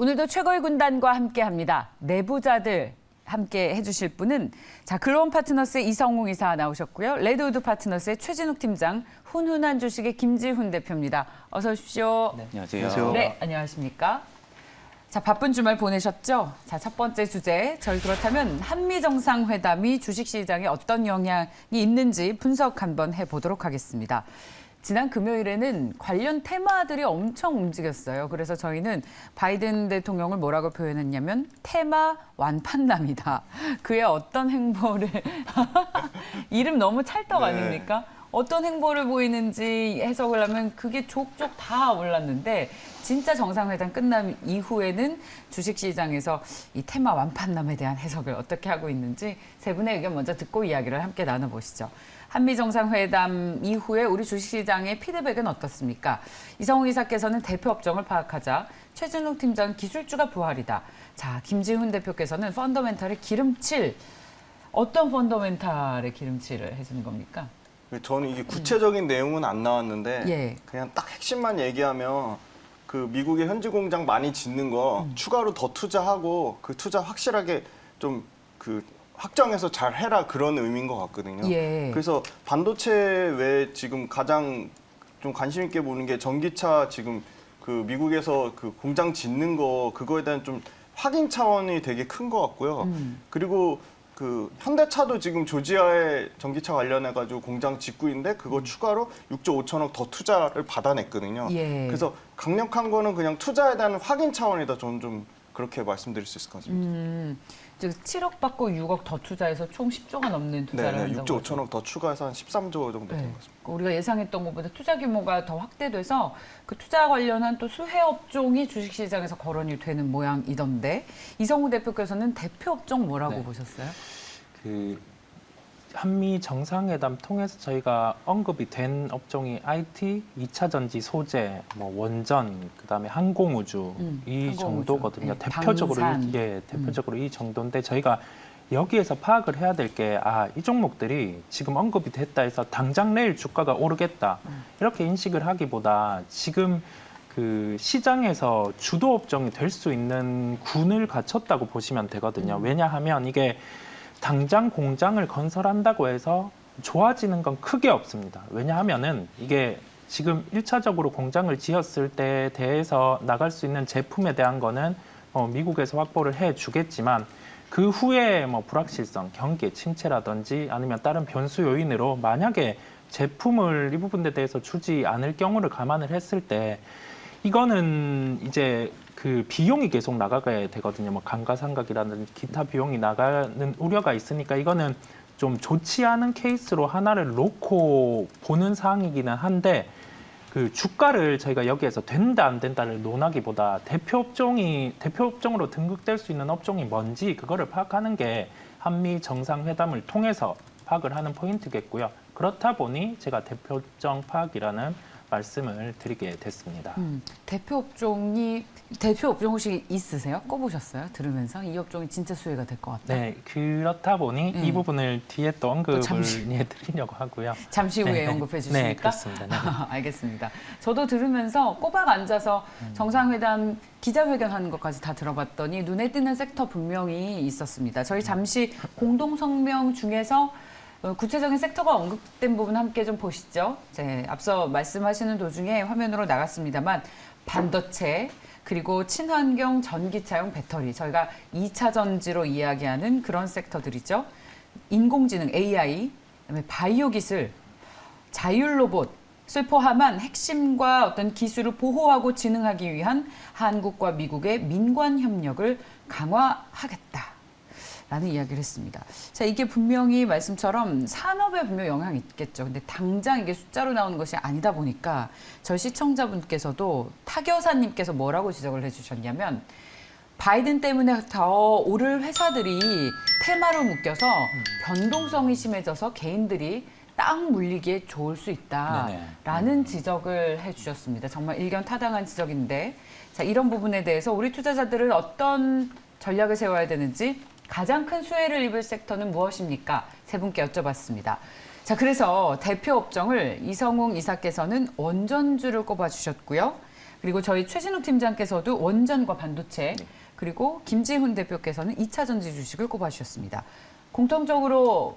오늘도 최고의 군단과 함께합니다. 내부자들 함께 해주실 분은 글로원 파트너스의 이성웅 이사 나오셨고요. 레드우드 파트너스의 최진욱 팀장, 훈훈한 주식의 김지훈 대표입니다. 어서 오십시오. 네, 안녕하세요. 네, 안녕하십니까. 바쁜 주말 보내셨죠? 첫 번째 주제, 저희 그렇다면 한미 정상회담이 주식시장에 어떤 영향이 있는지 분석 한번 해보도록 하겠습니다. 지난 금요일에는 관련 테마들이 엄청 움직였어요. 그래서 저희는 바이든 대통령을 뭐라고 표현했냐면 테마 완판남이다. 그의 어떤 행보를 이름 너무 찰떡 아닙니까? 어떤 행보를 보이는지 해석을 하면 그게 족족 다 올랐는데 진짜 정상회담 끝난 이후에는 주식시장에서 이 테마 완판남에 대한 해석을 어떻게 하고 있는지 세 분의 의견 먼저 듣고 이야기를 함께 나눠보시죠. 한미 정상회담 이후에 우리 주식시장의 피드백은 어떻습니까? 이성웅 이사께서는 대표 업종을 파악하자, 최진욱 팀장은 기술주가 부활이다. 김지훈 대표께서는 펀더멘탈의 기름칠. 어떤 펀더멘탈의 기름칠을 해주는 겁니까? 저는 이게 구체적인 내용은 안 나왔는데 그냥 딱 핵심만 얘기하면 그 미국의 현지 공장 많이 짓는 거 추가로 더 투자하고 그 투자 확실하게 좀 확정해서 잘 해라 그런 의미인 것 같거든요. 그래서 반도체 외에 지금 가장 좀 관심 있게 보는 게 전기차 지금 그 미국에서 그 공장 짓는 거 그거에 대한 좀 확인 차원이 되게 큰 것 같고요. 그리고 그 현대차도 지금 조지아에 전기차 관련해 가지고 공장 짓고 있는데 그거 추가로 6조 5천억 더 투자를 받아냈거든요. 그래서 강력한 거는 그냥 투자에 대한 확인 차원이다. 저는 좀 그렇게 말씀드릴 수 있을 것 같습니다. 7억 받고 6억 더 투자해서 총 10조가 넘는 투자를 한다고 6조 5천억 더 추가해서 한 13조 정도 된 것 같습니다. 우리가 예상했던 것보다 투자 규모가 더 확대돼서 그 투자 관련한 또 수혜 업종이 주식시장에서 거론이 되는 모양이던데 이성우 대표께서는 대표 업종 뭐라고 보셨어요? 한미 정상회담 통해서 저희가 언급이 된 업종이 IT, 2차 전지 소재, 원전, 그다음에 항공우주 이 정도거든요. 대표적으로 이 정도인데 저희가 여기에서 파악을 해야 될 게 이 종목들이 지금 언급이 됐다 해서 당장 내일 주가가 오르겠다 이렇게 인식을 하기보다 지금 그 시장에서 주도 업종이 될 수 있는 군을 갖췄다고 보시면 되거든요. 왜냐하면 이게 당장 공장을 건설한다고 해서 좋아지는 건 크게 없습니다. 왜냐하면은 이게 지금 1차적으로 공장을 지었을 때에 대해서 나갈 수 있는 제품에 대한 거는 미국에서 확보를 해주겠지만 그 후에 불확실성, 경기 침체라든지 아니면 다른 변수 요인으로 만약에 제품을 이 부분에 대해서 주지 않을 경우를 감안을 했을 때 이거는 이제 그 비용이 계속 나가게 되거든요. 감가상각이라든지 기타 비용이 나가는 우려가 있으니까 이거는 좀 좋지 않은 케이스로 하나를 놓고 보는 사항이기는 한데 그 주가를 저희가 여기에서 된다 안 된다를 논하기보다 대표 업종으로 등극될 수 있는 업종이 뭔지 그거를 파악하는 게 한미 정상회담을 통해서 파악을 하는 포인트겠고요. 그렇다 보니 제가 대표 업종 파악이라는 말씀을 드리게 됐습니다. 대표 업종 혹시 있으세요? 꼽으셨어요? 들으면서 이 업종이 진짜 수혜가 될 것 같다. 네, 그렇다 보니 이 부분을 뒤에 또 언급을 드리려고 하고요. 잠시 후에 언급해 주십니까? 네, 그렇습니다. 네. 알겠습니다. 저도 들으면서 꼬박 앉아서 정상회담 기자회견하는 것까지 다 들어봤더니 눈에 띄는 섹터 분명히 있었습니다. 저희 잠시 공동성명 중에서 구체적인 섹터가 언급된 부분 함께 좀 보시죠. 앞서 말씀하시는 도중에 화면으로 나갔습니다만 반도체 그리고 친환경 전기차용 배터리 저희가 2차 전지로 이야기하는 그런 섹터들이죠. 인공지능 AI, 그다음에 바이오 기술, 자율 로봇을 포함한 핵심과 어떤 기술을 보호하고 진흥하기 위한 한국과 미국의 민관 협력을 강화하겠다. 라는 이야기를 했습니다. 이게 분명히 말씀처럼 산업에 분명 영향이 있겠죠. 근데 당장 이게 숫자로 나오는 것이 아니다 보니까 저희 시청자분께서도 타교사님께서 뭐라고 지적을 해주셨냐면 바이든 때문에 더 오를 회사들이 테마로 묶여서 변동성이 심해져서 개인들이 딱 물리기에 좋을 수 있다라는 지적을 해주셨습니다. 정말 일견타당한 지적인데 이런 부분에 대해서 우리 투자자들은 어떤 전략을 세워야 되는지 가장 큰 수혜를 입을 섹터는 무엇입니까? 세 분께 여쭤봤습니다. 그래서 대표 업종을 이성웅 이사께서는 원전주를 꼽아주셨고요. 그리고 저희 최진욱 팀장께서도 원전과 반도체, 그리고 김지훈 대표께서는 2차 전지 주식을 꼽아주셨습니다. 공통적으로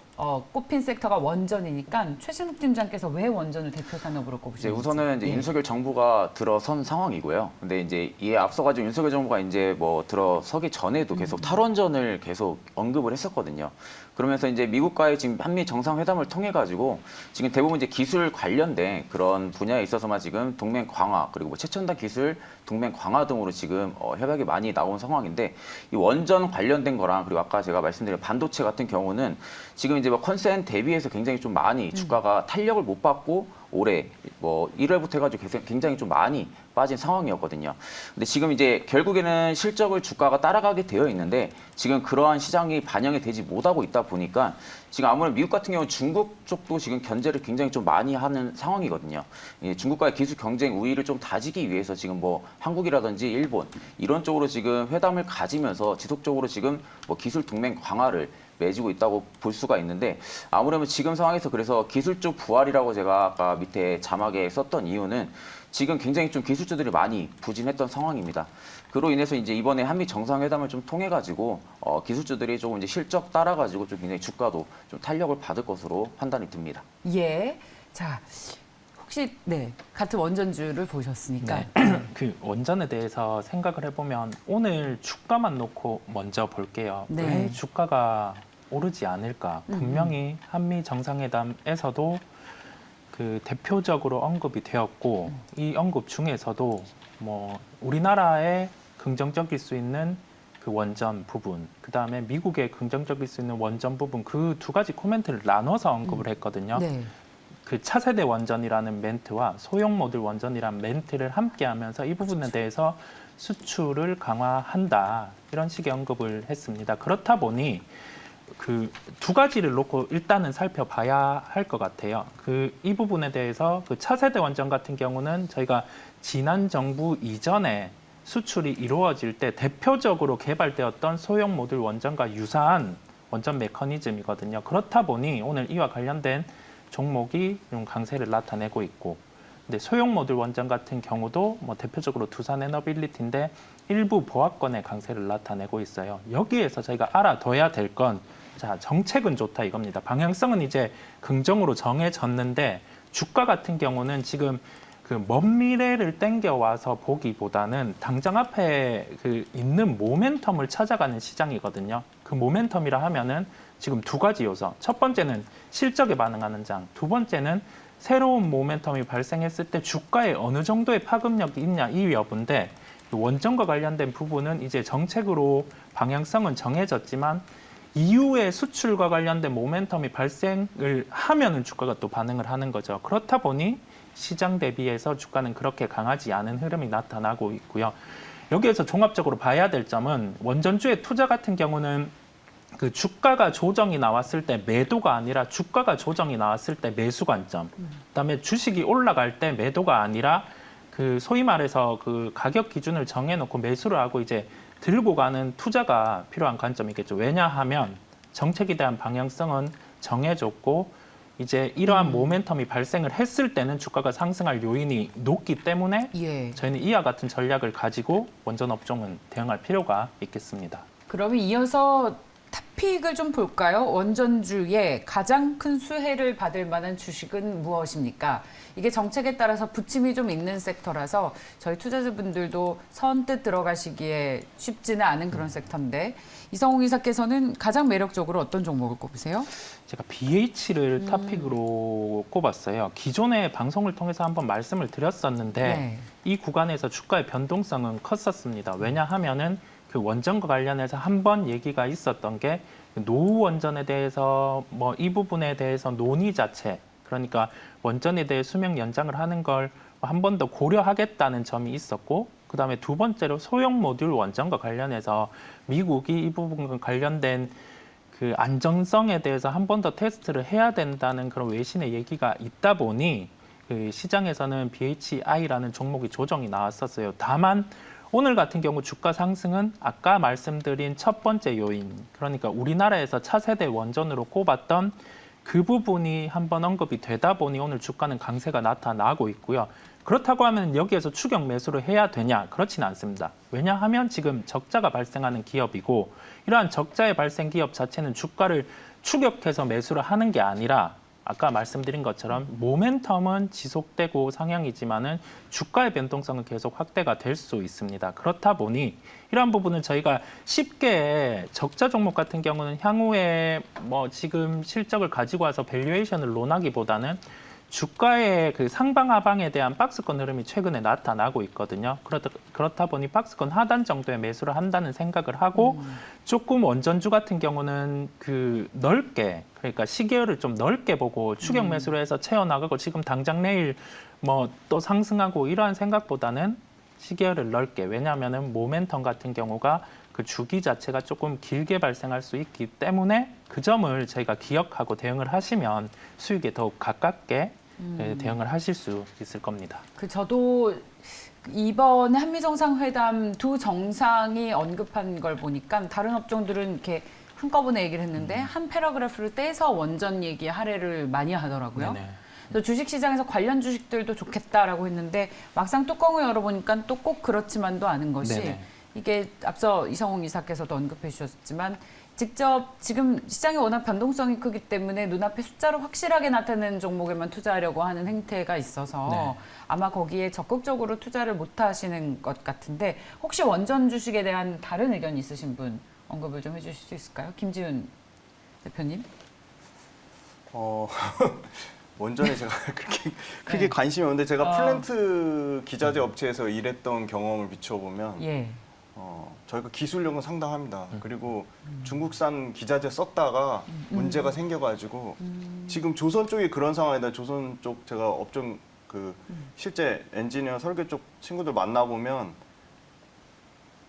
꼽힌 섹터가 원전이니까 최진욱 팀장께서 왜 원전을 대표 산업으로 꼽으셨는지. 우선은 이제 윤석열 정부가 들어선 상황이고요. 근데 이제 이에 앞서가지고 윤석열 정부가 이제 뭐 들어서기 전에도 계속 탈원전을 계속 언급을 했었거든요. 그러면서 이제 미국과의 지금 한미 정상회담을 통해 가지고 지금 대부분 이제 기술 관련된 그런 분야에 있어서만 지금 동맹 강화 그리고 뭐 최첨단 기술 동맹 강화 등으로 지금 협약이 많이 나온 상황인데 이 원전 관련된 거랑 그리고 아까 제가 말씀드린 반도체 같은 경우는 지금 이제 뭐 컨센 대비해서 굉장히 좀 많이 주가가 탄력을 못 받고 올해 뭐 1월부터 해가지고 굉장히 좀 많이 빠진 상황이었거든요. 근데 지금 이제 결국에는 실적을 주가가 따라가게 되어 있는데 지금 그러한 시장이 반영이 되지 못하고 있다 보니까 지금 아무래도 미국 같은 경우는 중국 쪽도 지금 견제를 굉장히 좀 많이 하는 상황이거든요. 중국과의 기술 경쟁 우위를 좀 다지기 위해서 지금 뭐 한국이라든지 일본 이런 쪽으로 지금 회담을 가지면서 지속적으로 지금 뭐 기술 동맹 강화를 맺고 있다고 볼 수가 있는데 아무래도 지금 상황에서 그래서 기술적 부활이라고 제가 아까 밑에 자막에 썼던 이유는 지금 굉장히 좀 기술주들이 많이 부진했던 상황입니다. 그로 인해서 이제 이번에 한미 정상회담을 좀 통해 가지고 기술주들이 조금 이제 실적 따라 가지고 좀 굉장히 주가도 좀 탄력을 받을 것으로 판단이 듭니다. 예. 자, 혹시 같은 원전주를 보셨으니까 그 원전에 대해서 생각을 해보면 오늘 주가만 놓고 먼저 볼게요. 네. 왜 주가가 오르지 않을까? 분명히 한미 정상회담에서도 그 대표적으로 언급이 되었고 이 언급 중에서도 뭐 우리나라에 긍정적일 수 있는 그 원전 부분, 그 다음에 미국에 긍정적일 수 있는 원전 부분 그 두 가지 코멘트를 나눠서 언급을 했거든요. 네. 그 차세대 원전이라는 멘트와 소형 모듈 원전이라는 멘트를 함께하면서 이 부분에 대해서 수출을 강화한다 이런 식의 언급을 했습니다. 그렇다 보니 그 두 가지를 놓고 일단은 살펴봐야 할 것 같아요. 이 부분에 대해서 그 차세대 원전 같은 경우는 저희가 지난 정부 이전에 수출이 이루어질 때 대표적으로 개발되었던 소형 모듈 원전과 유사한 원전 메커니즘이거든요. 그렇다 보니 오늘 이와 관련된 종목이 좀 강세를 나타내고 있고, 근데 소형 모듈 원전 같은 경우도 뭐 대표적으로 두산 에너빌리티인데 일부 보합권의 강세를 나타내고 있어요. 여기에서 저희가 알아둬야 될 건, 자, 정책은 좋다 이겁니다. 방향성은 이제 긍정으로 정해졌는데 주가 같은 경우는 지금 그 먼 미래를 땡겨와서 보기보다는 당장 앞에 그 있는 모멘텀을 찾아가는 시장이거든요. 그 모멘텀이라 하면은 지금 두 가지 요소. 첫 번째는 실적에 반응하는 장. 두 번째는 새로운 모멘텀이 발생했을 때 주가에 어느 정도의 파급력이 있냐 이 여부인데 원전과 관련된 부분은 이제 정책으로 방향성은 정해졌지만 이후에 수출과 관련된 모멘텀이 발생을 하면은 주가가 또 반응을 하는 거죠. 그렇다 보니 시장 대비해서 주가는 그렇게 강하지 않은 흐름이 나타나고 있고요. 여기에서 종합적으로 봐야 될 점은 원전주의 투자 같은 경우는 그 주가가 조정이 나왔을 때 매도가 아니라 주가가 조정이 나왔을 때 매수 관점. 그다음에 주식이 올라갈 때 매도가 아니라 그 소위 말해서 그 가격 기준을 정해놓고 매수를 하고 이제 들고 가는 투자가 필요한 관점이겠죠. 왜냐하면 정책에 대한 방향성은 정해졌고 이제 이러한 모멘텀이 발생을 했을 때는 주가가 상승할 요인이 높기 때문에 저희는 이와 같은 전략을 가지고 원전 업종은 대응할 필요가 있겠습니다. 그러면 이어서 탑픽을 좀 볼까요? 원전주의 가장 큰 수혜를 받을 만한 주식은 무엇입니까? 이게 정책에 따라서 부침이 좀 있는 섹터라서 저희 투자자분들도 선뜻 들어가시기에 쉽지는 않은 그런 섹터인데 이성웅 이사께서는 가장 매력적으로 어떤 종목을 꼽으세요? 제가 BH를 탑픽으로 꼽았어요. 기존의 방송을 통해서 한번 말씀을 드렸었는데 이 구간에서 주가의 변동성은 컸었습니다. 왜냐하면은 그 원전과 관련해서 한 번 얘기가 있었던 게 노후 원전에 대해서 뭐 이 부분에 대해서 논의 자체, 그러니까 원전에 대해 수명 연장을 하는 걸 한 번 더 고려하겠다는 점이 있었고, 그다음에 두 번째로 소형 모듈 원전과 관련해서 미국이 이 부분과 관련된 그 안정성에 대해서 한 번 더 테스트를 해야 된다는 그런 외신의 얘기가 있다 보니 그 시장에서는 BHI라는 종목이 조정이 나왔었어요. 다만 오늘 같은 경우 주가 상승은 아까 말씀드린 첫 번째 요인, 그러니까 우리나라에서 차세대 원전으로 꼽았던 그 부분이 한번 언급이 되다 보니 오늘 주가는 강세가 나타나고 있고요. 그렇다고 하면 여기에서 추격 매수를 해야 되냐? 그렇지는 않습니다. 왜냐하면 지금 적자가 발생하는 기업이고 이러한 적자의 발생 기업 자체는 주가를 추격해서 매수를 하는 게 아니라 아까 말씀드린 것처럼 모멘텀은 지속되고 상향이지만은 주가의 변동성은 계속 확대가 될 수 있습니다. 그렇다 보니 이러한 부분은 저희가 쉽게 적자 종목 같은 경우는 향후에 뭐 지금 실적을 가지고 와서 밸류에이션을 논하기보다는 주가의 그 상방 하방에 대한 박스권 흐름이 최근에 나타나고 있거든요. 그렇다 보니 박스권 하단 정도의 매수를 한다는 생각을 하고 조금 원전주 같은 경우는 그 넓게 그러니까 시계열을 좀 넓게 보고 추격 매수를 해서 채워나가고 지금 당장 내일 뭐 또 상승하고 이러한 생각보다는 시계열을 넓게 왜냐하면은 모멘텀 같은 경우가 그 주기 자체가 조금 길게 발생할 수 있기 때문에 그 점을 저희가 기억하고 대응을 하시면 수익에 더욱 가깝게 대응을 하실 수 있을 겁니다. 저도 이번 한미 정상회담 두 정상이 언급한 걸 보니까 다른 업종들은 이렇게 한꺼번에 얘기를 했는데 한 패러그래프를 떼서 원전 얘기에 할애를 많이 하더라고요. 네네. 그래서 주식시장에서 관련 주식들도 좋겠다라고 했는데 막상 뚜껑을 열어보니까 또 꼭 그렇지만도 않은 것이 네네. 이게 앞서 이성웅 이사께서도 언급해 주셨지만 직접 지금 시장이 워낙 변동성이 크기 때문에 눈앞에 숫자로 확실하게 나타내는 종목에만 투자하려고 하는 행태가 있어서 네. 아마 거기에 적극적으로 투자를 못 하시는 것 같은데 혹시 원전 주식에 대한 다른 의견 있으신 분 언급을 좀 해주실 수 있을까요? 김지훈 대표님. 원전에 제가 그렇게 크게 관심이 없는데 제가 플랜트 기자재 업체에서 일했던 경험을 비춰보면 예. 저희가 기술력은 상당합니다. 그리고 중국산 기자재 썼다가 문제가 생겨가지고 지금 조선 쪽이 그런 상황이다. 조선 쪽 제가 업종 그 실제 엔지니어 설계 쪽 친구들 만나보면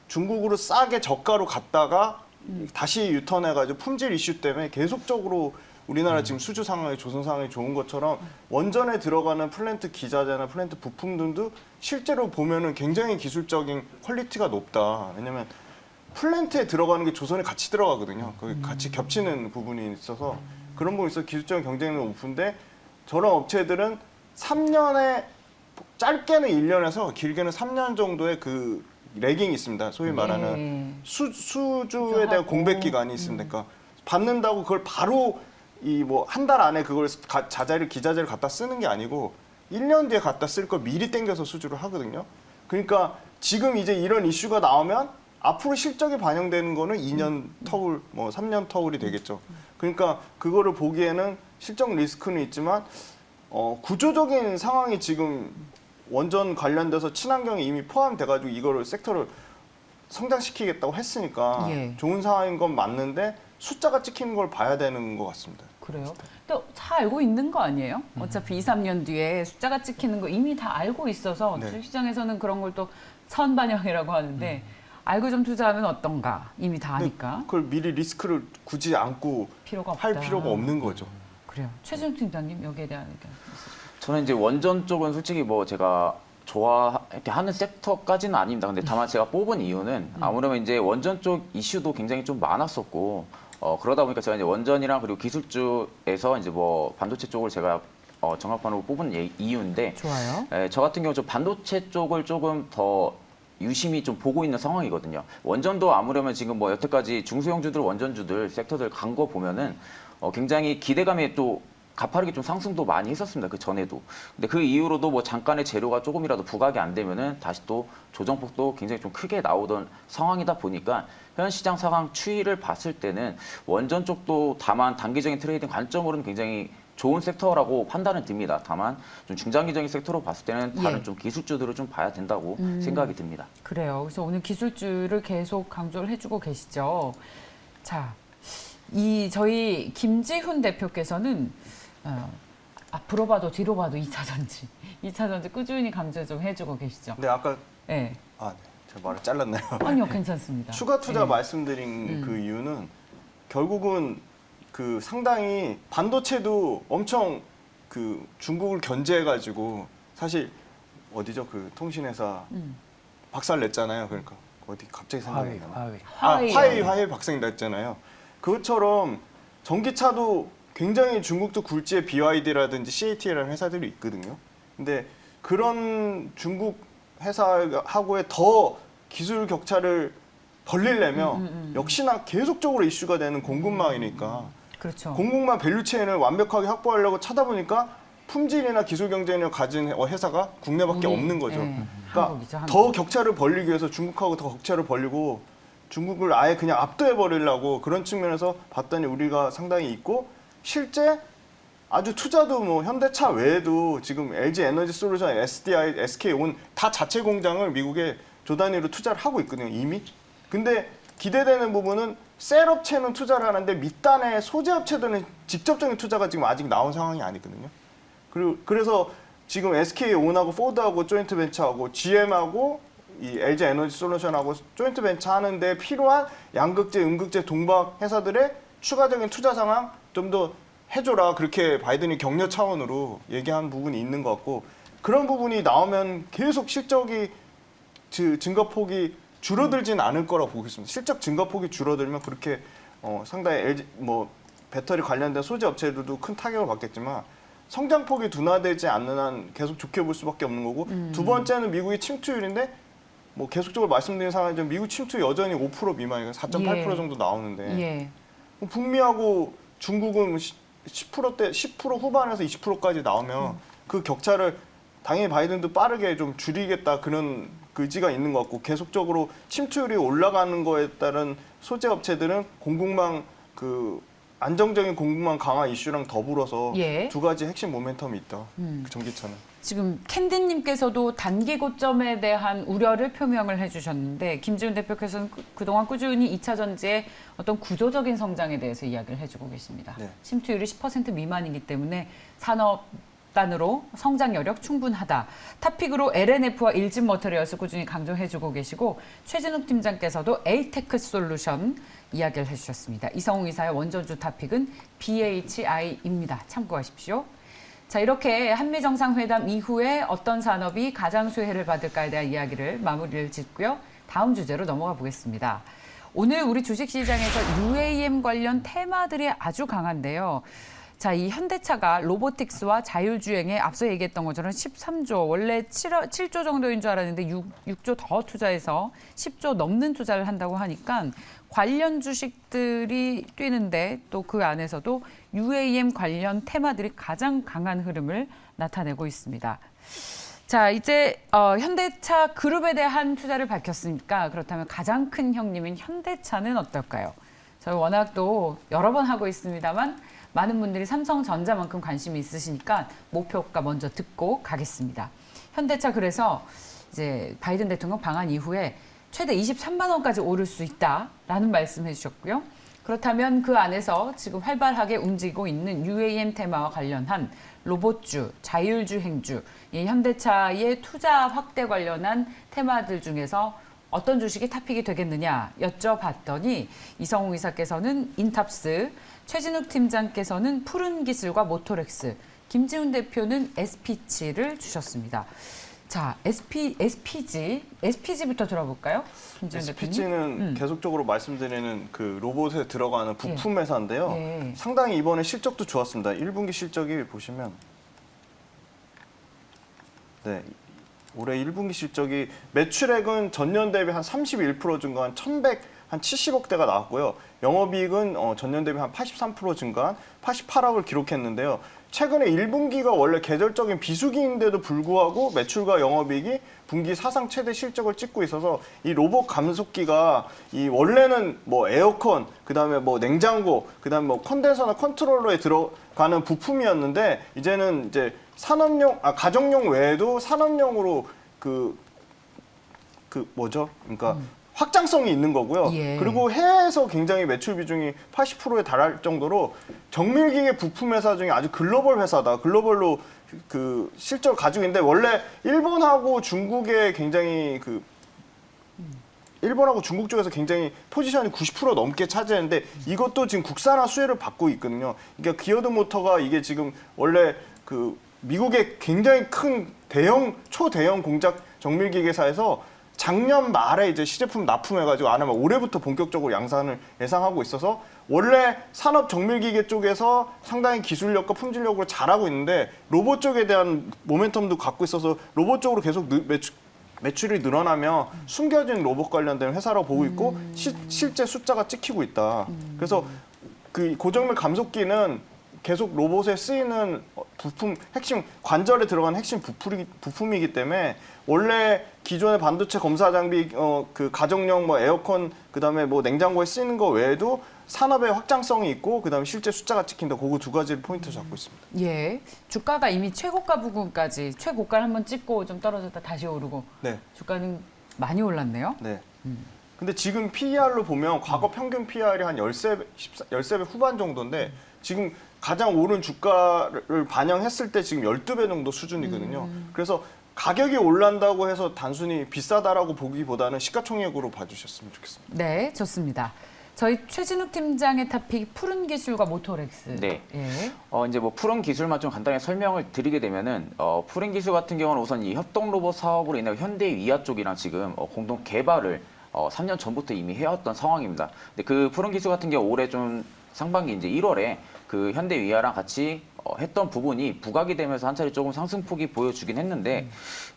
중국으로 싸게 저가로 갔다가 다시 유턴해가지고 품질 이슈 때문에 계속적으로 우리나라 지금 수주 상황이 조선 상황이 좋은 것처럼 원전에 들어가는 플랜트 기자재나 플랜트 부품들도 실제로 보면은 굉장히 기술적인 퀄리티가 높다. 왜냐면 플랜트에 들어가는 게 조선에 같이 들어가거든요. 거기 같이 겹치는 부분이 있어서 그런 부분이 있어서 기술적인 경쟁력이 높은데 저런 업체들은 3년에 짧게는 1년에서 길게는 3년 정도의 그 레깅이 있습니다. 소위 말하는 수주에 대한 공백 기간이 있습니다. 그러니까 받는다고 그걸 바로 이 뭐 한 달 안에 그걸 기자재를 갖다 쓰는 게 아니고 1년 뒤에 갖다 쓸 걸 미리 땡겨서 수주를 하거든요. 그러니까 지금 이제 이런 이슈가 나오면 앞으로 실적이 반영되는 거는 2년 터울, 뭐 3년 터울이 되겠죠. 그러니까 그거를 보기에는 실적 리스크는 있지만 구조적인 상황이 지금 원전 관련돼서 친환경에 이미 포함돼가지고 이거를 섹터를 성장시키겠다고 했으니까 좋은 상황인 건 맞는데 숫자가 찍히는 걸 봐야 되는 것 같습니다. 그래요? 또 다 알고 있는 거 아니에요? 어차피 2, 3년 뒤에 숫자가 찍히는 거 이미 다 알고 있어서 주식시장에서는 그런 걸 또 선반영이라고 하는데 알고 좀 투자하면 어떤가? 이미 다 아니까. 그걸 미리 리스크를 굳이 안고 할 필요가 없는 거죠. 그래요. 최재형 팀장님 여기에 대한 의견. 저는 이제 원전 쪽은 솔직히 뭐 제가 좋아하는 섹터까지는 아닙니다. 근데 다만 제가 뽑은 이유는 아무래도 이제 원전 쪽 이슈도 굉장히 좀 많았었고 그러다 보니까 제가 이제 원전이랑 그리고 기술주에서 이제 뭐 반도체 쪽을 제가 정합반으로 뽑은 이유인데 좋아요. 저 같은 경우 좀 반도체 쪽을 조금 더 유심히 좀 보고 있는 상황이거든요. 원전도 아무래도 지금 뭐 여태까지 중소형주들, 원전주들 섹터들 간 거 보면은 굉장히 기대감이 또 가파르게 좀 상승도 많이 했었습니다. 그 전에도. 근데 그 이후로도 뭐 잠깐의 재료가 조금이라도 부각이 안 되면은 다시 또 조정폭도 굉장히 좀 크게 나오던 상황이다 보니까 현 시장 상황 추이를 봤을 때는 원전 쪽도 다만 단기적인 트레이딩 관점으로는 굉장히 좋은 섹터라고 판단은 듭니다. 다만 좀 중장기적인 섹터로 봤을 때는 다른 좀 기술주들을 좀 봐야 된다고 생각이 듭니다. 그래요. 그래서 오늘 기술주를 계속 강조를 해주고 계시죠. 자, 저희 김지훈 대표께서는 앞으로 봐도 뒤로 봐도 2차 전지 꾸준히 강조 좀 해주고 계시죠. 근데 아까 네. 제가 말을 잘랐나요? 아니요, 괜찮습니다. 추가 투자 말씀드린 그 이유는 결국은 그 상당히 반도체도 엄청 그 중국을 견제해가지고 사실 어디죠 그 통신회사 박살 냈잖아요. 그러니까 어디 갑자기 생각이 나요. 화웨이 박살 냈잖아요. 그것처럼 전기차도 굉장히 중국도 굴지의 BYD라든지 CATL이라는 회사들이 있거든요. 근데 그런 중국 회사하고의 더 기술 격차를 벌리려면 역시나 계속적으로 이슈가 되는 공급망이니까 그렇죠. 공급망 밸류체인을 완벽하게 확보하려고 찾아보니까 품질이나 기술 경쟁력을 가진 회사가 국내밖에 없는 거죠. 그러니까 한국이죠, 한국. 더 격차를 벌리기 위해서 중국하고 더 격차를 벌리고 중국을 아예 그냥 압도해 버리려고 그런 측면에서 봤더니 우리가 상당히 있고 실제 아주 투자도 뭐 현대차 외에도 지금 LG 에너지 솔루션, SDI, SK온 다 자체 공장을 미국에 조 단위로 투자를 하고 있거든요, 이미. 근데 기대되는 부분은 셀 업체는 투자를 하는데 밑단의 소재 업체들은 직접적인 투자가 지금 아직 나온 상황이 아니거든요. 그래서 지금 SK온하고 포드하고 조인트 벤처하고 GM하고 이 LG 에너지 솔루션하고 조인트 벤처 하는데 필요한 양극재, 음극재, 동박 회사들의 추가적인 투자 상황 좀 더 해줘라. 그렇게 바이든이 격려 차원으로 얘기한 부분이 있는 것 같고 그런 부분이 나오면 계속 실적이 증가폭이 줄어들진 않을 거라고 보고 있습니다. 실적 증가폭이 줄어들면 그렇게 상당히 LG 뭐 배터리 관련된 소재 업체들도 큰 타격을 받겠지만 성장폭이 둔화되지 않는 한 계속 좋게 볼 수밖에 없는 거고 두 번째는 미국의 침투율인데 뭐 계속적으로 말씀드린 상황이지만 미국 침투 여전히 5% 미만이니까 4.8% 정도 나오는데 뭐 북미하고 중국은 10%대 10% 후반에서 20%까지 나오면 그 격차를 당연히 바이든도 빠르게 좀 줄이겠다 그런 의지가 있는 것 같고 계속적으로 침투율이 올라가는 거에 따른 소재 업체들은 공급망 안정적인 공급망 강화 이슈랑 더불어서 두 가지 핵심 모멘텀이 있다. 그 전기차는. 지금 캔디님께서도 단기 고점에 대한 우려를 표명을 해주셨는데 김지훈 대표께서는 그동안 꾸준히 2차 전지의 어떤 구조적인 성장에 대해서 이야기를 해주고 계십니다. 네. 침투율이 10% 미만이기 때문에 산업 단으로 성장 여력 충분하다. 탑픽으로 LNF와 일진머터리얼스 꾸준히 강조해주고 계시고 최진욱 팀장께서도 에이테크 솔루션 이야기를 해주셨습니다. 이성웅 이사의 원전주 탑픽은 BHI입니다. 참고하십시오. 자, 이렇게 한미정상회담 이후에 어떤 산업이 가장 수혜를 받을까에 대한 이야기를 마무리를 짓고요. 다음 주제로 넘어가 보겠습니다. 오늘 우리 주식시장에서 UAM 관련 테마들이 아주 강한데요. 자, 이 현대차가 로보틱스와 자율주행에 앞서 얘기했던 것처럼 13조, 원래 7조 정도인 줄 알았는데 6조 더 투자해서 10조 넘는 투자를 한다고 하니까 관련 주식들이 뛰는데 또 그 안에서도 UAM 관련 테마들이 가장 강한 흐름을 나타내고 있습니다. 자, 이제 현대차 그룹에 대한 투자를 밝혔으니까 그렇다면 가장 큰 형님인 현대차는 어떨까요? 저희 워낙 또 여러 번 하고 있습니다만 많은 분들이 삼성전자만큼 관심이 있으시니까 목표가 먼저 듣고 가겠습니다. 현대차 그래서 이제 바이든 대통령 방한 이후에 최대 23만 원까지 오를 수 있다라는 말씀해 주셨고요. 그렇다면 그 안에서 지금 활발하게 움직이고 있는 UAM 테마와 관련한 로봇주, 자율주행주, 이 현대차의 투자 확대 관련한 테마들 중에서 어떤 주식이 탑픽이 되겠느냐 여쭤봤더니 이성웅 이사께서는 인탑스, 최진욱 팀장께서는 푸른기술과 모토렉스, 김지훈 대표는 SPG를 주셨습니다. 자, SPG부터 들어볼까요? 김지훈 대표님. SPG는 계속적으로 말씀드리는 그 로봇에 들어가는 부품 회사인데요. 상당히 이번에 실적도 좋았습니다. 1분기 실적이 보시면 올해 1분기 실적이 매출액은 전년 대비 한 31% 증가한 1,170억대가 나왔고요. 영업이익은 전년 대비 한 83% 증가한 88억을 기록했는데요. 최근에 1분기가 원래 계절적인 비수기인데도 불구하고 매출과 영업이익이 분기 사상 최대 실적을 찍고 있어서 이 로봇 감속기가 이 원래는 뭐 에어컨, 그다음에 뭐 냉장고, 그다음에 뭐 컨덴서나 컨트롤러에 들어가는 부품이었는데 이제는 이제 가정용 외에도 산업용으로 그러니까 확장성이 있는 거고요. 그리고 해외에서 굉장히 매출 비중이 80%에 달할 정도로 정밀기계 부품 회사 중에 아주 글로벌 회사다. 글로벌로 그 실적을 가지고 있는데 원래 일본하고 중국에 굉장히 일본하고 중국 쪽에서 굉장히 포지션이 90% 넘게 차지했는데 이것도 지금 국산화 수혜를 받고 있거든요. 그러니까 기어드 모터가 이게 지금 원래 미국의 굉장히 큰 초대형 공작 정밀기계사에서 작년 말에 이제 시제품 납품해가지고 안 하면 올해부터 본격적으로 양산을 예상하고 있어서 원래 산업 정밀기계 쪽에서 상당히 기술력과 품질력으로 잘하고 있는데 로봇 쪽에 대한 모멘텀도 갖고 있어서 로봇 쪽으로 계속 매출이 늘어나면 숨겨진 로봇 관련된 회사라고 보고 있고 실제 숫자가 찍히고 있다. 그래서 그 고정밀 감속기는 계속 로봇에 쓰이는 부품, 핵심 관절에 들어가는 핵심 부품이기 때문에 원래 기존의 반도체 검사 장비, 그 가정용 뭐 에어컨, 그다음에 뭐 냉장고에 쓰이는 거 외에도 산업의 확장성이 있고 그다음에 실제 숫자가 찍힌다. 그거 두 가지를 포인트로 잡고 있습니다. 예, 주가가 이미 최고가 부근까지 최고가를 한번 찍고 좀 떨어졌다 다시 오르고 네. 주가는 많이 올랐네요. 네. 근데 지금 PER로 보면 과거 평균 PER이 한 13배 후반 정도인데 지금 가장 오른 주가를 반영했을 때 지금 12배 정도 수준이거든요. 그래서 가격이 올란다고 해서 단순히 비싸다라고 보기보다는 시가총액으로 봐주셨으면 좋겠습니다. 네, 좋습니다. 저희 최진욱 팀장의 토픽 푸른 기술과 모토렉스. 네. 예. 이제 뭐 푸른 기술만 좀 간단히 설명을 드리게 되면은 푸른 기술 같은 경우는 우선 이 협동 로봇 사업으로 인해 현대 위아 쪽이랑 지금 공동 개발을 3년 전부터 이미 해왔던 상황입니다. 근데 그 푸른 기술 같은 경우 올해 좀 상반기 이제 1월에 그 현대 위아랑 같이 했던 부분이 부각이 되면서 한 차례 조금 상승폭이 보여주긴 했는데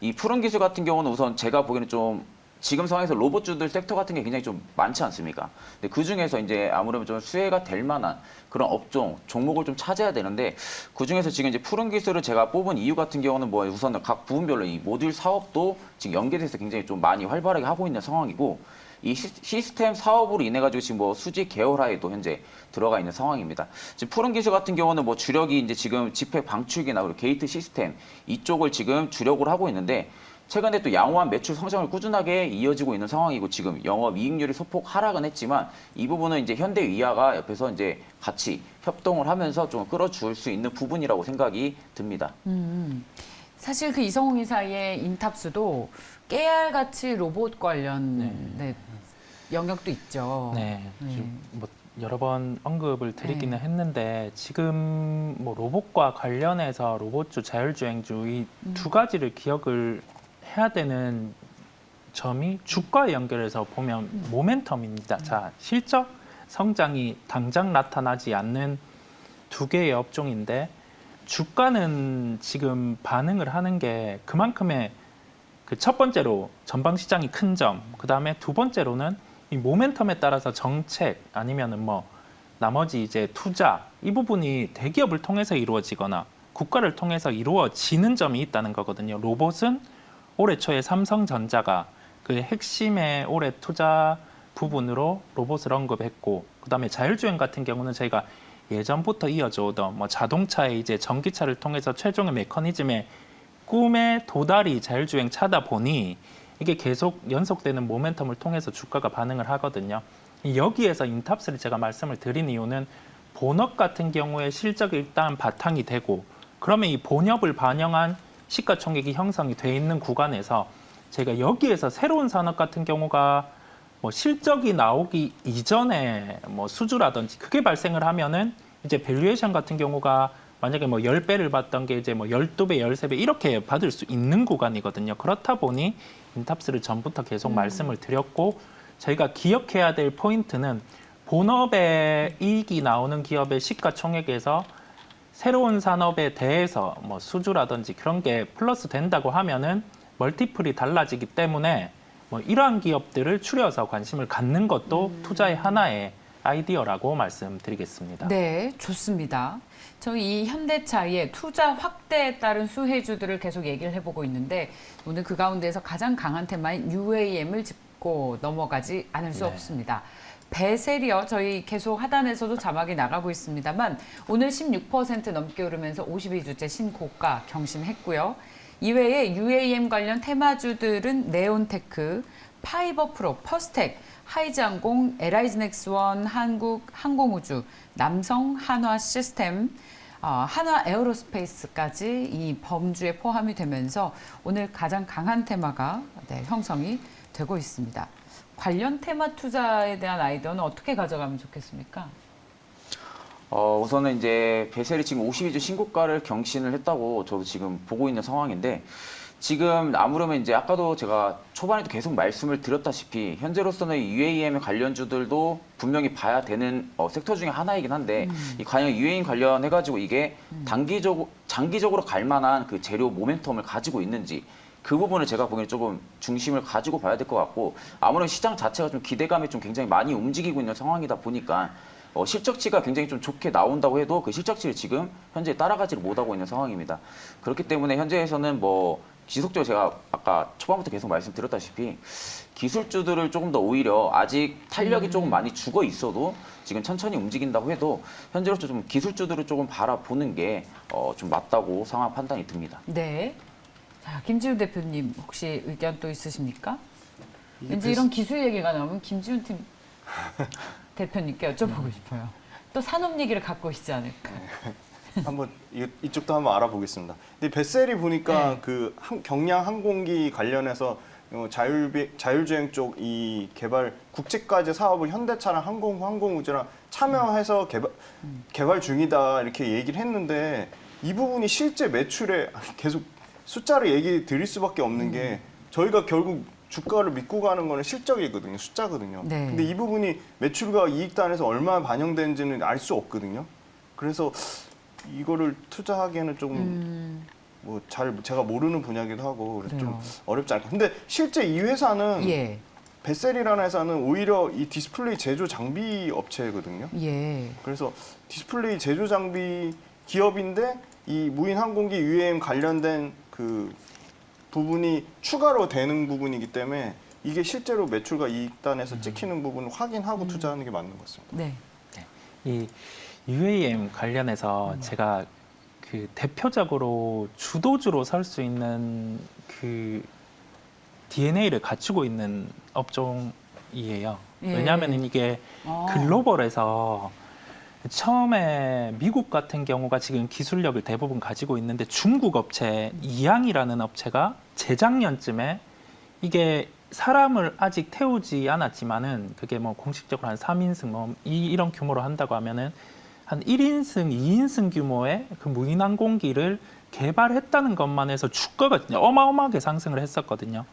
이 푸른 기술 같은 경우는 우선 제가 보기에는 좀 지금 상황에서 로봇주들 섹터 같은 게 굉장히 좀 많지 않습니까? 근데 그 중에서 이제 아무래도 좀 수혜가 될 만한 그런 업종, 종목을 좀 찾아야 되는데 그 중에서 지금 이제 푸른 기술을 제가 뽑은 이유 같은 경우는 뭐 우선 각 부분별로 이 모듈 사업도 지금 연계돼서 굉장히 좀 많이 활발하게 하고 있는 상황이고 이 시스템 사업으로 인해 가지고 지금 뭐 수지 계열화에도 현재 들어가 있는 상황입니다. 지금 푸른 기술 같은 경우는 뭐 주력이 이제 지금 집행 방출기나 그리고 게이트 시스템 이쪽을 지금 주력으로 하고 있는데 최근에 또 양호한 매출 성장을 꾸준하게 이어지고 있는 상황이고 지금 영업 이익률이 소폭 하락은 했지만 이 부분은 이제 현대 위아가 옆에서 이제 같이 협동을 하면서 좀 끌어줄 수 있는 부분이라고 생각이 듭니다. 사실 그 이성웅 이사의 인탑스도 깨알같이 로봇 관련 영역도 있죠. 네. 뭐 여러 번 언급을 드리기는 했는데 지금 뭐 로봇과 관련해서 로봇주, 자율주행주 이 두 가지를 기억을 해야 되는 점이 주가에 연결해서 보면 모멘텀입니다. 자, 실적 성장이 당장 나타나지 않는 두 개의 업종인데 주가는 지금 반응을 하는 게 그만큼의 그 첫 번째로 전방 시장이 큰 점, 그 다음에 두 번째로는 이 모멘텀에 따라서 정책 아니면은 뭐 나머지 이제 투자 이 부분이 대기업을 통해서 이루어지거나 국가를 통해서 이루어지는 점이 있다는 거거든요. 로봇은 올해 초에 삼성전자가 그 핵심의 올해 투자 부분으로 로봇을 언급했고, 그 다음에 자율주행 같은 경우는 저희가 예전부터 이어져 오던 뭐 자동차의 이제 전기차를 통해서 최종의 메커니즘의 꿈의 도달이 자율주행 차다 보니 이게 계속 연속되는 모멘텀을 통해서 주가가 반응을 하거든요. 여기에서 인탑스를 제가 말씀을 드린 이유는 본업 같은 경우에 실적이 일단 바탕이 되고 그러면 이 본업을 반영한 시가총액이 형성이 돼 있는 구간에서 제가 여기에서 새로운 산업 같은 경우가 뭐 실적이 나오기 이전에 뭐 수주라든지 그게 발생을 하면은 이제 밸류에이션 같은 경우가 만약에 뭐 10배를 받던 게 이제 뭐 12배, 13배 이렇게 받을 수 있는 구간이거든요. 그렇다 보니 인탑스를 전부터 계속 말씀을 드렸고 저희가 기억해야 될 포인트는 본업에 이익이 나오는 기업의 시가총액에서 새로운 산업에 대해서 뭐 수주라든지 그런 게 플러스 된다고 하면은 멀티플이 달라지기 때문에 뭐 이러한 기업들을 추려서 관심을 갖는 것도 투자의 하나의 아이디어라고 말씀드리겠습니다. 네, 좋습니다. 저희 이 현대차의 투자 확대에 따른 수혜주들을 계속 얘기를 해보고 있는데 오늘 그 가운데서 가장 강한 테마인 UAM을 짚고 넘어가지 않을 수 없습니다. 베세리어 저희 계속 하단에서도 자막이 나가고 있습니다만 오늘 16% 넘게 오르면서 52주째 신고가 경신했고요. 이외에 UAM 관련 테마주들은 네온테크, 파이버프로, 퍼스텍, 하이즈항공, LIG넥스원, 한국항공우주, 남성, 한화시스템, 한화에어로스페이스까지 이 범주에 포함이 되면서 오늘 가장 강한 테마가 형성이 되고 있습니다. 관련 테마 투자에 대한 아이디어는 어떻게 가져가면 좋겠습니까? 우선은 이제 베셀이 지금 52주 신고가를 경신을 했다고 저도 지금 보고 있는 상황인데 지금 아무르면 이제 아까도 제가 초반에도 계속 말씀을 드렸다시피 현재로서는 UAM 관련주들도 분명히 봐야 되는 섹터 중에 하나이긴 한데 이 과연 UAM 관련해가지고 이게 장기적으로 갈 만한 그 재료 모멘텀을 가지고 있는지 그 부분을 제가 보기에는 조금 중심을 가지고 봐야 될 것 같고 아무래도 시장 자체가 좀 기대감이 좀 굉장히 많이 움직이고 있는 상황이다 보니까 실적치가 굉장히 좀 좋게 나온다고 해도 그 실적치를 지금 현재 따라가지를 못하고 있는 상황입니다. 그렇기 때문에 현재에서는 뭐 지속적으로 제가 아까 초반부터 계속 말씀드렸다시피 기술주들을 조금 더 오히려 아직 탄력이 조금 많이 죽어 있어도 지금 천천히 움직인다고 해도 현재로서 좀 기술주들을 조금 바라보는 게 좀 맞다고 상황 판단이 듭니다. 네. 자, 김지훈 대표님 혹시 의견 또 있으십니까? 왠지 이런 기술 얘기가 나오면 김지훈 팀 대표님께 여쭤보고 싶어요. 또 산업 얘기를 갖고 오시지 않을까? 한번 이쪽도 한번 알아보겠습니다. 근데 벳셀이 보니까 네. 그 경량 항공기 관련해서 자율주행 쪽 이 개발 국제까지 사업을 현대차랑 항공우주랑 참여해서 개발 중이다 이렇게 얘기를 했는데 이 부분이 실제 매출에 계속 숫자를 얘기 드릴 수밖에 없는 게 저희가 결국 주가를 믿고 가는 거는 실적이거든요. 숫자거든요. 네. 근데 이 부분이 매출과 이익단에서 얼마나 반영되는지는 알 수 없거든요. 그래서 이거를 투자하기에는 조금 뭐 제가 모르는 분야기도 하고 그래서 좀 어렵지 않을까. 근데 실제 이 회사는 예. 벳셀이라는 회사는 오히려 이 디스플레이 제조 장비 업체거든요. 예. 그래서 디스플레이 제조 장비 기업인데 이 무인 항공기 UAM 관련된 그 부분이 추가로 되는 부분이기 때문에 이게 실제로 매출과 이익단에서 찍히는 부분을 확인하고 투자하는 게 맞는 것 같습니다. 네. 이 UAM 관련해서 제가 그 대표적으로 주도주로 설 수 있는 그 DNA를 갖추고 있는 업종이에요. 예. 왜냐하면 이게 글로벌에서 처음에 미국 같은 경우가 지금 기술력을 대부분 가지고 있는데 중국 업체 이양이라는 업체가 재작년쯤에 이게 사람을 아직 태우지 않았지만은 그게 뭐 공식적으로 한 3인승 뭐 이런 규모로 한다고 하면은 한 1인승, 2인승 규모의 그 무인 항공기를 개발했다는 것만 해서 주가가 어마어마하게 상승을 했었거든요.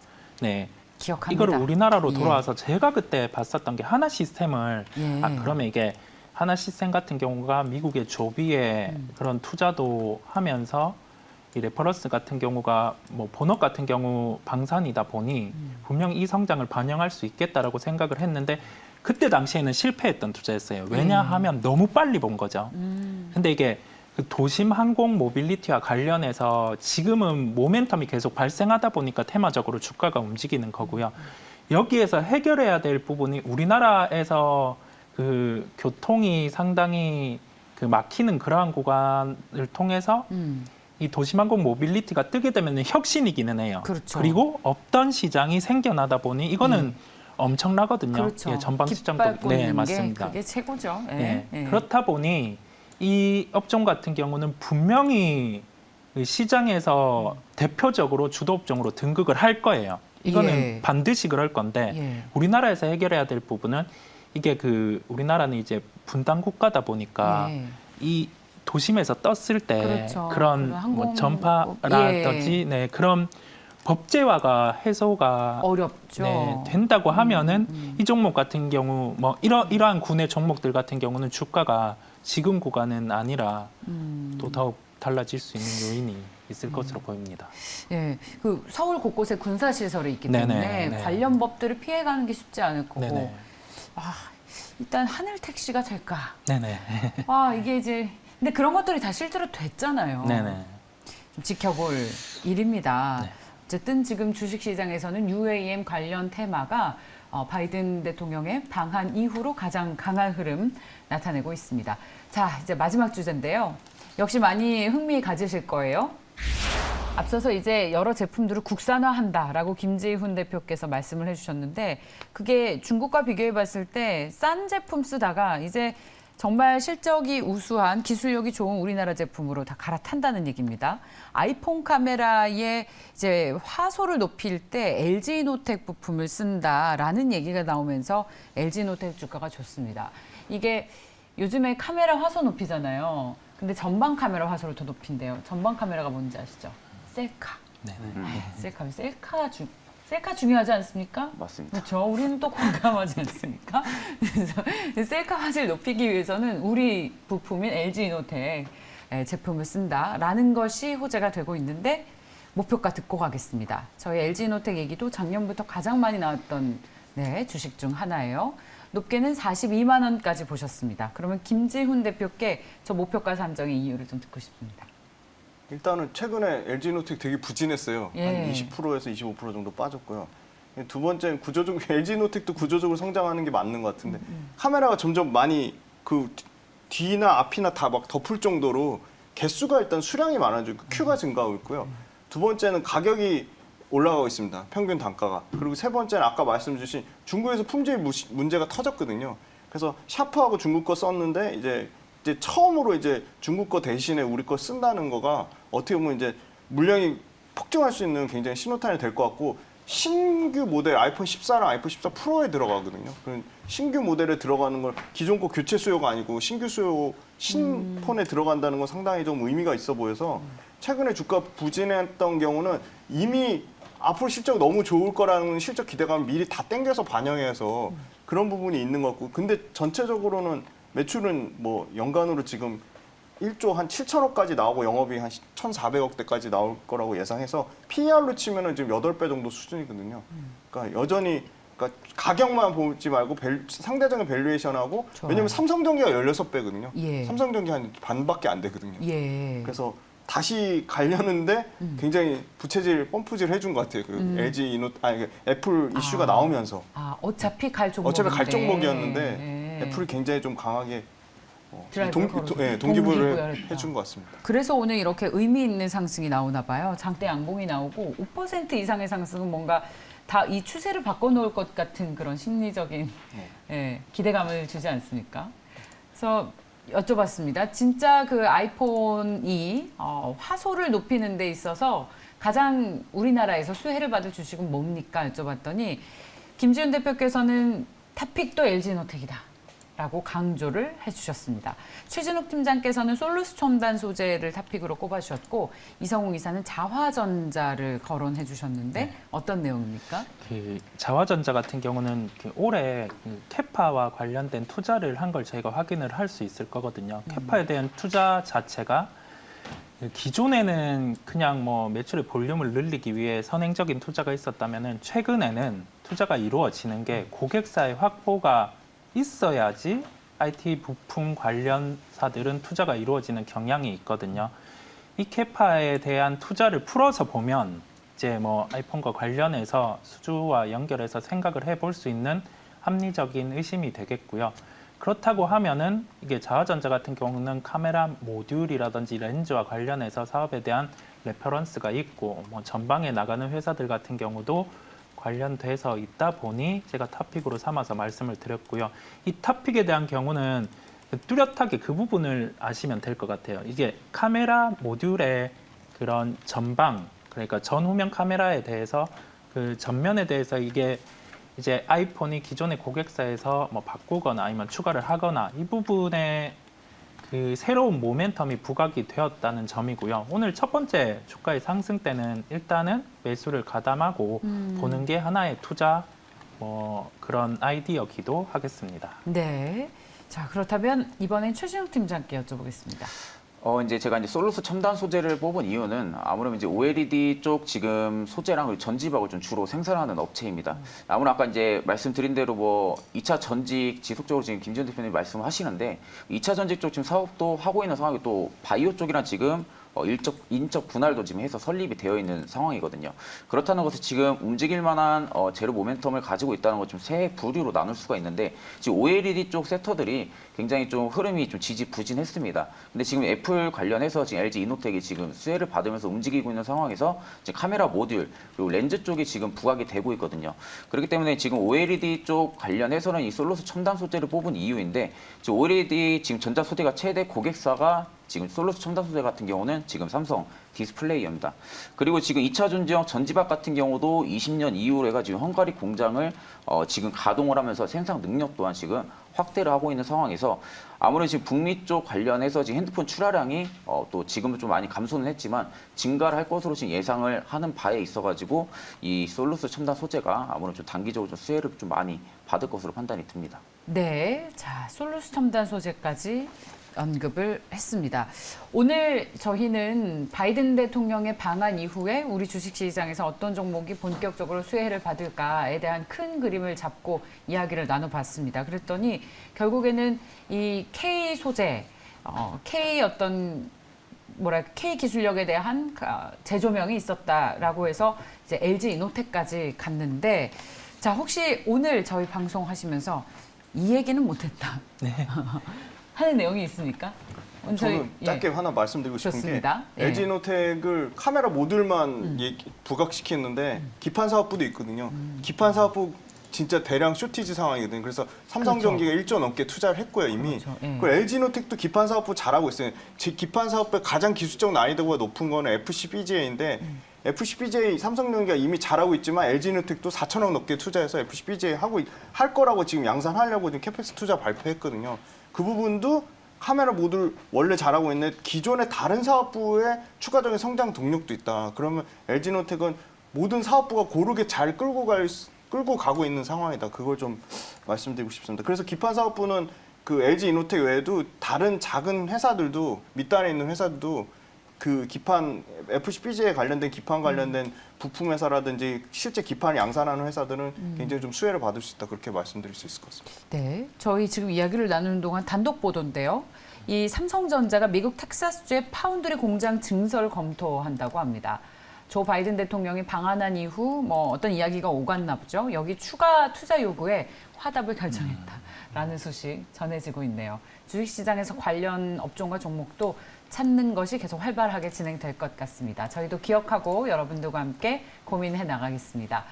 네. 기억합니다. 이거를 우리나라로 예. 돌아와서 제가 그때 봤었던 게 하나 시스템을 예. 그러면 이게 하나 시스템 같은 경우가 미국의 조비에 그런 투자도 하면서 이 레퍼런스 같은 경우가 뭐 본업 같은 경우 방산이다 보니 분명히 이 성장을 반영할 수 있겠다라고 생각을 했는데 그때 당시에는 실패했던 투자였어요. 왜냐하면 너무 빨리 본 거죠. 근데 이게 그 도심 항공 모빌리티와 관련해서 지금은 모멘텀이 계속 발생하다 보니까 테마적으로 주가가 움직이는 거고요. 여기에서 해결해야 될 부분이 우리나라에서 그 교통이 상당히 그 막히는 그러한 구간을 통해서 이 도심항공 모빌리티가 뜨게 되면 혁신이기는 해요. 그렇죠. 그리고 없던 시장이 생겨나다 보니 이거는 엄청나거든요. 그렇죠. 예, 전방 시장도 깃발 꽂는 게 맞습니다. 그게 최고죠. 예. 네. 예. 그렇다 보니 이 업종 같은 경우는 분명히 시장에서 대표적으로 주도 업종으로 등극을 할 거예요. 이거는 예. 반드시 그럴 건데 예. 우리나라에서 해결해야 될 부분은 이게 그 우리나라는 이제 분단 국가다 보니까 예. 이 도심에서 떴을 때 그렇죠. 그런 그런 항공- 뭐 전파라든지 네, 그런 법제화가 해소가 어렵죠. 네, 된다고 하면은 이 종목 같은 경우 뭐 이러한 군의 종목들 같은 경우는 주가가 지금 구간은 아니라 또 더욱 달라질 수 있는 요인이 있을 것으로 보입니다. 예, 그 서울 곳곳에 군사 시설이 있기 네네, 때문에 네. 관련 법들을 피해가는 게 쉽지 않을 거고. 네네. 아, 일단 하늘 택시가 될까? 네네. 아, 이게 이제 근데 그런 것들이 다 실제로 됐잖아요. 네네. 좀 지켜볼 일입니다. 네. 어쨌든 지금 주식시장에서는 UAM 관련 테마가 바이든 대통령의 방한 이후로 가장 강한 흐름 나타내고 있습니다. 자, 이제 마지막 주제인데요. 역시 많이 흥미 가지실 거예요. 앞서서 이제 여러 제품들을 국산화한다라고 김재훈 대표께서 말씀을 해주셨는데 그게 중국과 비교해 봤을 때 싼 제품 쓰다가 이제 정말 실적이 우수한 기술력이 좋은 우리나라 제품으로 다 갈아탄다는 얘기입니다. 아이폰 카메라에 이제 화소를 높일 때 LG노텍 부품을 쓴다라는 얘기가 나오면서 LG노텍 주가가 좋습니다. 이게 요즘에 카메라 화소 높이잖아요. 근데 전방 카메라 화소를 더 높인대요. 전방 카메라가 뭔지 아시죠? 셀카. 네. 셀카 중요하지 않습니까? 맞습니다. 그렇죠. 우리는 또 공감하지 않습니까? 그래서 셀카 화질 높이기 위해서는 우리 부품인 LG 이노텍 제품을 쓴다라는 것이 호재가 되고 있는데 목표가 듣고 가겠습니다. 저희 LG 이노텍 얘기도 작년부터 가장 많이 나왔던 주식 중 하나예요. 높게는 42만 원까지 보셨습니다. 그러면 김지훈 대표께 저 목표가 산정의 이유를 좀 듣고 싶습니다. 일단은 최근에 LG노텍 되게 부진했어요. 예. 한 20%에서 25% 정도 빠졌고요. 두 번째는 구조적으로 LG노텍도 구조적으로 성장하는 게 맞는 것 같은데 카메라가 점점 많이 그 뒤나 앞이나 다 막 덮을 정도로 개수가 일단 수량이 많아지고 큐가 증가하고 있고요. 두 번째는 가격이 올라가고 있습니다. 평균 단가가. 그리고 세 번째는 아까 말씀 주신 중국에서 품질 문제가 터졌거든요. 그래서 샤프하고 중국 거 썼는데 이제 처음으로 이제 중국 거 대신에 우리 거 쓴다는 거가 어떻게 보면 이제 물량이 폭증할 수 있는 굉장히 신호탄이 될 것 같고 신규 모델 아이폰 14랑 아이폰 14 프로에 들어가거든요. 그런 신규 모델에 들어가는 걸 기존 거 교체 수요가 아니고 신규 수요 신폰에 들어간다는 건 상당히 좀 의미가 있어 보여서 최근에 주가 부진했던 경우는 이미 앞으로 실적 너무 좋을 거라는 실적 기대감을 미리 다 땡겨서 반영해서 그런 부분이 있는 것 같고 근데 전체적으로는 매출은 뭐 연간으로 지금 1조 한 7천억까지 나오고 영업이 한 1,400억대까지 나올 거라고 예상해서 PER로 치면은 지금 8배 정도 수준이거든요. 그러니까 여전히 그러니까 가격만 보지 말고 상대적인 밸류에이션하고 좋아요. 왜냐면 삼성전기가 16배거든요. 예. 삼성전기 한 반밖에 안 되거든요. 예. 그래서 다시 가려는데 굉장히 부채질 펌프질 해준 것 같아요. 그 LG 애플 이슈가 나오면서 어차피 갈 종목인데. 어차피 갈 종목이었는데 애플이 굉장히 좀 강하게 드라이브를 동기부여를 해준 것 같습니다. 그래서 오늘 이렇게 의미 있는 상승이 나오나 봐요. 장대 양봉이 나오고 5% 이상의 상승은 뭔가 다 이 추세를 바꿔놓을 것 같은 그런 심리적인 기대감을 주지 않습니까? 그래서 여쭤봤습니다. 진짜 그 아이폰이 화소를 높이는 데 있어서 가장 우리나라에서 수혜를 받을 주식은 뭡니까? 여쭤봤더니 김지훈 대표께서는 탑픽도 LG노텍이다 라고 강조를 해주셨습니다. 최진욱 팀장께서는 솔루스 첨단 소재를 탑픽으로 꼽아주셨고 이성웅 이사는 자화전자를 거론해 주셨는데 어떤 내용입니까? 그 자화전자 같은 경우는 올해 캐파와 관련된 투자를 한 걸 저희가 확인을 할 수 있을 거거든요. 캐파에 대한 투자 자체가 기존에는 그냥 뭐 매출의 볼륨을 늘리기 위해 선행적인 투자가 있었다면은 최근에는 투자가 이루어지는 게 고객사의 확보가 있어야지 IT 부품 관련사들은 투자가 이루어지는 경향이 있거든요. 이 캐파에 대한 투자를 풀어서 보면 이제 뭐 아이폰과 관련해서 수주와 연결해서 생각을 해볼 수 있는 합리적인 의심이 되겠고요. 그렇다고 하면은 이게 자화전자 같은 경우는 카메라 모듈이라든지 렌즈와 관련해서 사업에 대한 레퍼런스가 있고 뭐 전방에 나가는 회사들 같은 경우도 관련돼서 있다 보니 제가 탑픽으로 삼아서 말씀을 드렸고요. 이 탑픽에 대한 경우는 뚜렷하게 그 부분을 아시면 될 것 같아요. 이게 카메라 모듈의 그런 전방, 그러니까 전후면 카메라에 대해서 그 전면에 대해서 이게 이제 아이폰이 기존의 고객사에서 뭐 바꾸거나 아니면 추가를 하거나 이 부분에 그 새로운 모멘텀이 부각이 되었다는 점이고요. 오늘 첫 번째 주가의 상승 때는 일단은 매수를 가담하고 보는 게 하나의 투자 뭐 그런 아이디어기도 하겠습니다. 네. 자, 그렇다면 이번엔 최진욱 팀장께 여쭤보겠습니다. 이제 제가 이제 솔루스 첨단 소재를 뽑은 이유는 아무래도 이제 OLED 쪽 지금 소재랑 그리고 전지박을 좀 주로 생산하는 업체입니다. 아무래도 아까 이제 말씀드린 대로 뭐 2차 전직 지속적으로 지금 김지훈 대표님 말씀하시는데 2차 전직 쪽 지금 사업도 하고 있는 상황이 또 바이오 쪽이랑 지금 인적 분할도 지금 해서 설립이 되어 있는 상황이거든요. 그렇다는 것은 지금 움직일 만한 제로 모멘텀을 가지고 있다는 것 좀 세 부류로 나눌 수가 있는데 지금 OLED 쪽 섹터들이 굉장히 좀 흐름이 좀 지지부진했습니다. 근데 지금 애플 관련해서 지금 LG 이노텍이 지금 수혜를 받으면서 움직이고 있는 상황에서 지금 카메라 모듈 그리고 렌즈 쪽이 지금 부각이 되고 있거든요. 그렇기 때문에 지금 OLED 쪽 관련해서는 이 솔루스 첨단 소재를 뽑은 이유인데 지금 OLED 지금 전자 소재가 최대 고객사가 지금 솔루스 첨단 소재 같은 경우는 지금 삼성 디스플레이입니다. 그리고 지금 2차 전지형 전지박 같은 경우도 20년 이후로 해가지고 헝가리 공장을 지금 가동을 하면서 생산 능력 또한 지금 확대를 하고 있는 상황에서 아무래도 지금 북미 쪽 관련해서 지금 핸드폰 출하량이 또 지금은 좀 많이 감소는 했지만 증가를 할 것으로 지금 예상을 하는 바에 있어가지고 이 솔루스 첨단 소재가 아무래도 좀 단기적으로 좀 수혜를 좀 많이 받을 것으로 판단이 듭니다. 네, 자 솔루스 첨단 소재까지 언급을 했습니다. 오늘 저희는 바이든 대통령의 방한 이후에 우리 주식시장에서 어떤 종목이 본격적으로 수혜를 받을까에 대한 큰 그림을 잡고 이야기를 나눠봤습니다. 그랬더니 결국에는 이 K 소재, K 어떤 K 기술력에 대한 재조명이 있었다라고 해서 이제 LG 이노텍까지 갔는데, 자 혹시 오늘 저희 방송 하시면서 이 얘기는 못했다. 네. 하는 내용이 있습니까? 저는 짧게 하나 말씀드리고 싶은 좋습니다. 게 LG노텍을 카메라 모듈만 부각시키는데 기판 사업부도 있거든요. 기판 사업부 진짜 대량 쇼티지 상황이거든요. 그래서 삼성전기가 1조 넘게 투자를 했고요, 이미. 그렇죠. 그 LG노텍도 기판 사업부 잘하고 있어요. 기판 사업부의 가장 기술적 난이도가 높은 거는 FCBGA인데 FCBGA 삼성전기가 이미 잘하고 있지만 LG노텍도 4천억 넘게 투자해서 FCBGA 할 거라고 지금 양산하려고 지금 캐펙스 투자 발표했거든요. 그 부분도 카메라 모듈 원래 잘하고 있는 기존의 다른 사업부의 추가적인 성장 동력도 있다. 그러면 LG노텍은 모든 사업부가 고르게 잘 끌고 가고 있는 상황이다. 그걸 좀 말씀드리고 싶습니다. 그래서 기판 사업부는 그 LG 이노텍 외에도 다른 작은 회사들도 밑단에 있는 회사들도 그 기판 FCBG에 관련된 기판 관련된 부품 회사라든지 실제 기판을 양산하는 회사들은 굉장히 좀 수혜를 받을 수 있다. 그렇게 말씀드릴 수 있을 것 같습니다. 네, 저희 지금 이야기를 나누는 동안 단독 보도인데요. 이 삼성전자가 미국 텍사스주의 파운드리 공장 증설 검토한다고 합니다. 조 바이든 대통령이 방한한 이후 어떤 이야기가 오갔나 보죠. 여기 추가 투자 요구에 화답을 결정했다라는 소식 전해지고 있네요. 주식시장에서 관련 업종과 종목도 찾는 것이 계속 활발하게 진행될 것 같습니다. 저희도 기억하고 여러분들과 함께 고민해 나가겠습니다.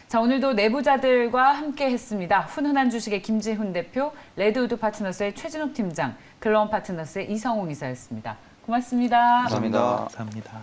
자, 오늘도 내부자들과 함께 했습니다. 훈훈한 주식의 김지훈 대표, 레드우드 파트너스의 최진욱 팀장, 글로원 파트너스의 이성웅 이사였습니다. 고맙습니다. 감사합니다. 감사합니다.